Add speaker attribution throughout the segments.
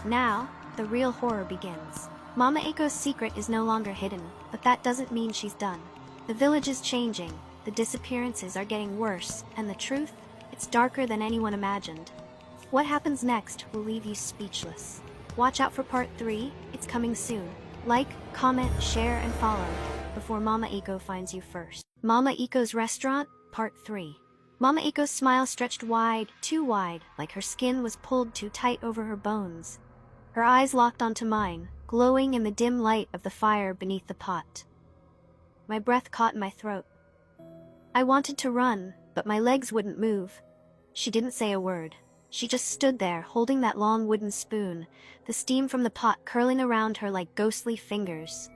Speaker 1: Now, the real horror begins. Mama Aiko's secret is no longer hidden, but that doesn't mean she's done. The village is changing, the disappearances are getting worse, and the truth, it's darker than anyone imagined. What happens next will leave you speechless. Watch out for part 3, it's coming soon. Like, comment, share, and follow before Mama Aiko finds you first. Mama Aiko's Restaurant, Part 3. Mama Aiko's smile stretched wide, too wide, like her skin was pulled too tight over her bones. Her eyes locked onto mine, glowing in the dim light of the fire beneath the pot. My breath caught in my throat. I wanted to run, but my legs wouldn't move. She didn't say a word. She just stood there, holding that long wooden spoon, the steam from the pot curling around her like ghostly fingers.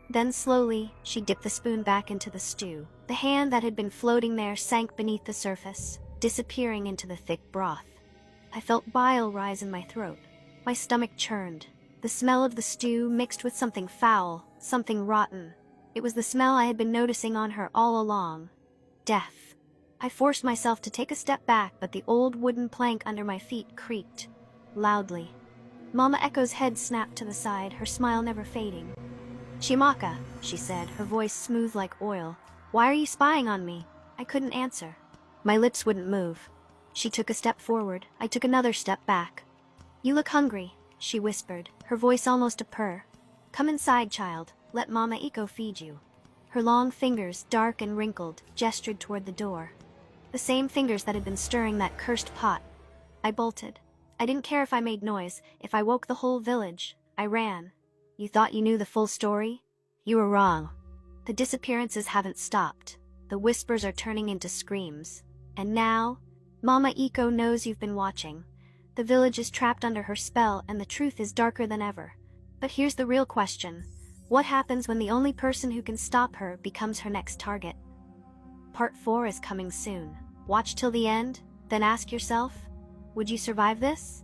Speaker 1: Then slowly, she dipped the spoon back into the stew. The hand that had been floating there sank beneath the surface, disappearing into the thick broth. I felt bile rise in my throat. My stomach churned. The smell of the stew mixed with something foul, something rotten. It was the smell I had been noticing on her all along. Death. I forced myself to take a step back, but the old wooden plank under my feet creaked, loudly. Mama Aiko's head snapped to the side, her smile never fading. "Chimaka," she said, her voice smooth like oil. "Why are you spying on me?" I couldn't answer. My lips wouldn't move. She took a step forward, I took another step back. "You look hungry," she whispered, her voice almost a purr. "Come inside, child, let Mama Aiko feed you." Her long fingers, dark and wrinkled, gestured toward the door. The same fingers that had been stirring that cursed pot. I bolted. I didn't care if I made noise, if I woke the whole village. I ran. You thought you knew the full story? You were wrong. The disappearances haven't stopped. The whispers are turning into screams. And now, Mama Aiko knows you've been watching. The village is trapped under her spell, and the truth is darker than ever. But here's the real question. What happens when the only person who can stop her becomes her next target? Part 4 is coming soon. Watch till the end, then ask yourself, would you survive this?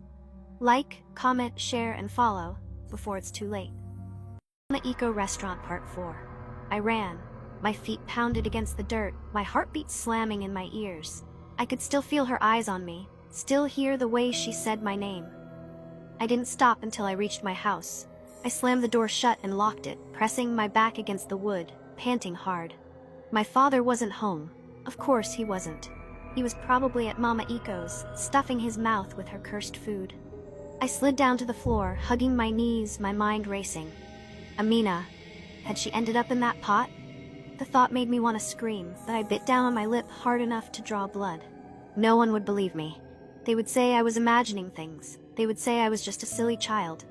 Speaker 1: Like, comment, share, and follow before it's too late. Mama Aiko Restaurant Part 4. I ran. My feet pounded against the dirt, my heartbeat slamming in my ears. I could still feel her eyes on me, still hear the way she said my name. I didn't stop until I reached my house. I slammed the door shut and locked it, pressing my back against the wood, panting hard. My father wasn't home. Of course he wasn't. He was probably at Mama Aiko's, stuffing his mouth with her cursed food. I slid down to the floor, hugging my knees, my mind racing. Amina. Had she ended up in that pot? The thought made me want to scream, but I bit down on my lip hard enough to draw blood. No one would believe me. They would say I was imagining things. They would say I was just a silly child.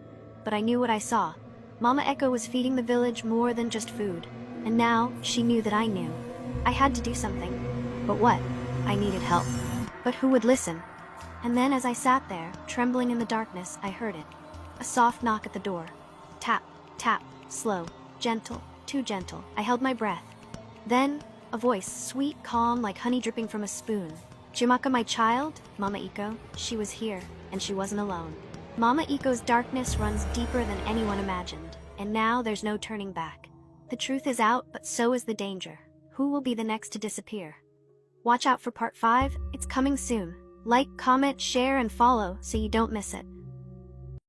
Speaker 1: But I knew what I saw. Mama Aiko was feeding the village more than just food. And now, she knew that I knew. I had to do something. But what? I needed help. But who would listen? And then as I sat there, trembling in the darkness, I heard it. A soft knock at the door. Tap, tap, slow, gentle, too gentle. I held my breath. Then, a voice, sweet, calm, like honey dripping from a spoon. "Chimaka, my child?" Mama Aiko. She was here, and she wasn't alone. Mama Aiko's darkness runs deeper than anyone imagined, and now there's no turning back. The truth is out, but so is the danger. Who will be the next to disappear? Watch out for Part 5, it's coming soon. Like, comment, share, and follow so you don't miss it.